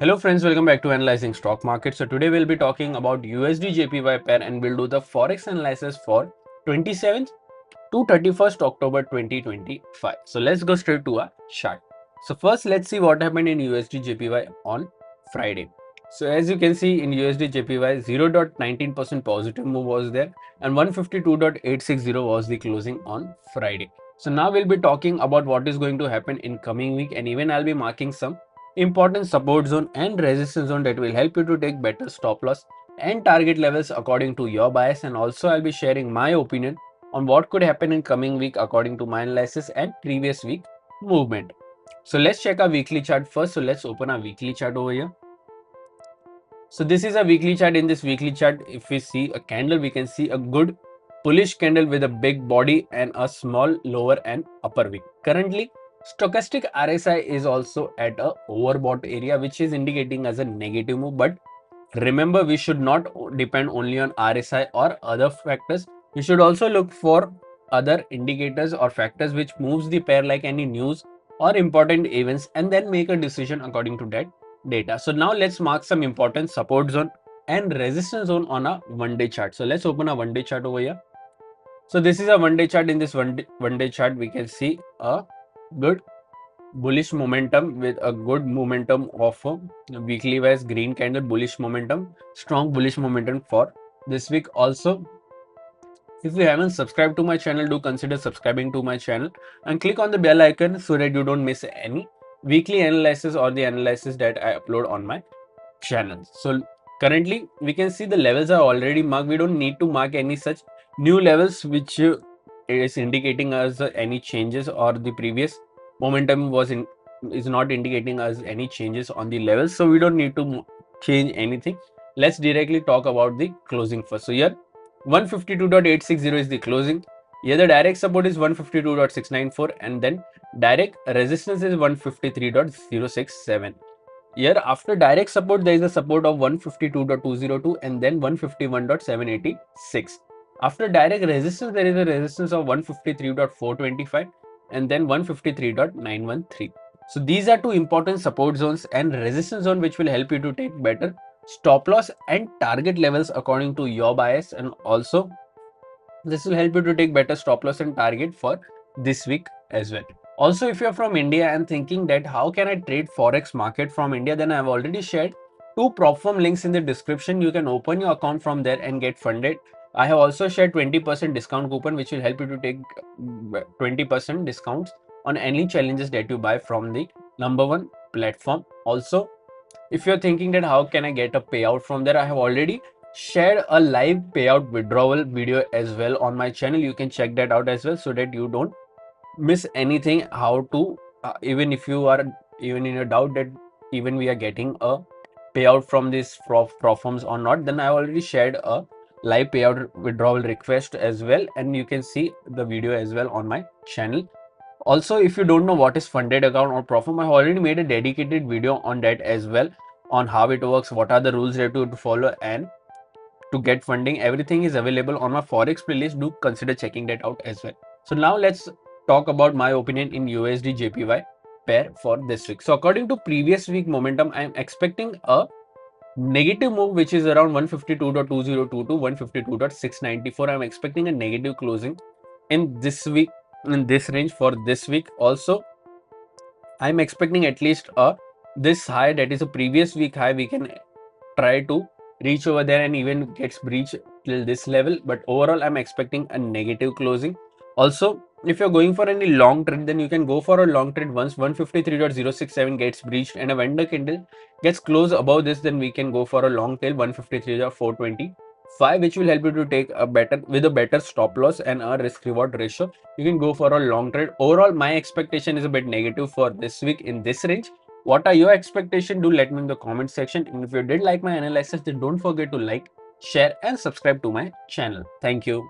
Hello friends, welcome back to Analyzing Stock Market. So today we'll be talking about USD JPY pair and we'll do the Forex analysis for 27th to 31st October 2025. So let's go straight to our chart. So first let's see what happened in USD JPY on Friday. So as you can see in USD JPY 0.19% positive move was there and 152.860 was the closing on Friday. So now we'll be talking about what is going to happen in coming week and even I'll be marking some important support zone and resistance zone that will help you to take better stop loss and target levels according to your bias, and also I'll be sharing my opinion on what could happen in coming week according to my analysis and previous week movement. So let's check our weekly chart first. So let's open our weekly chart over here. So this is a weekly chart. In this weekly chart, if we see a candle, we can see a good bullish candle with a big body and a small lower and upper wick. Currently, stochastic RSI is also at a overbought area, which is indicating as a negative move. But remember, we should not depend only on RSI or other factors. We should also look for other indicators or factors which moves the pair, like any news or important events, and then make a decision according to that data. So now let's mark some important support zone and resistance zone on a one-day chart. So let's open a one-day chart over here. So this is a one-day chart. In this one-day chart, we can see a good bullish momentum with a good momentum of a weekly wise green candle bullish momentum, strong bullish momentum for this week. Also, if you haven't subscribed to my channel, do consider subscribing to my channel and click on the bell icon so that you don't miss any weekly analysis or the analysis that I upload on my channel. So currently we can see the levels are already marked. We don't need to mark any such new levels which is indicating us any changes, or the previous momentum is not indicating us any changes on the levels, so we don't need to change anything. Let's directly talk about the closing first. So here 152.860 is the closing. Here the direct support is 152.694 and then direct resistance is 153.067. Here after direct support there is a support of 152.202 and then 151.786. After direct resistance there is a resistance of 153.425 and then 153.913. So these are two important support zones and resistance zone which will help you to take better stop loss and target levels according to your bias, and also this will help you to take better stop loss and target for this week as well. Also, if you're from India and thinking that how can I trade Forex market from India, then I've already shared two prop firm links in the description. You can open your account from there and get funded. I have also shared 20% discount coupon which will help you to take 20% discounts on any challenges that you buy from the number one platform. Also, if you're thinking that how can I get a payout from there, I have already shared a live payout withdrawal video as well on my channel. You can check that out as well so that you don't miss anything. How to even if you are even in a doubt that even we are getting a payout from these prop firms or not, then I already shared a live payout withdrawal request as well, and you can see the video as well on my channel. Also, if you don't know what is funded account or prop firm, I already made a dedicated video on that as well, on how it works, what are the rules that you have to follow, and to get funding. Everything is available on my Forex playlist. Do consider checking that out as well. So now let's talk about my opinion in USD JPY pair for this week. So according to previous week momentum, I am expecting a negative move which is around 152.2022 to 152.694. I'm expecting a negative closing in this week, in this range for this week. Also, I'm expecting at least this high, that is a previous week high, we can try to reach over there and even gets breached till this level. But overall, I'm expecting a negative closing. Also, if you're going for any long trade, then you can go for a long trade. Once 153.067 gets breached and a vendor candle gets close above this, then we can go for a long tail 153.425, which will help you to take a better stop loss and a risk reward ratio. You can go for a long trade. Overall, my expectation is a bit negative for this week in this range. What are your expectations? Do let me in the comment section. And if you did like my analysis, then don't forget to like, share and subscribe to my channel. Thank you.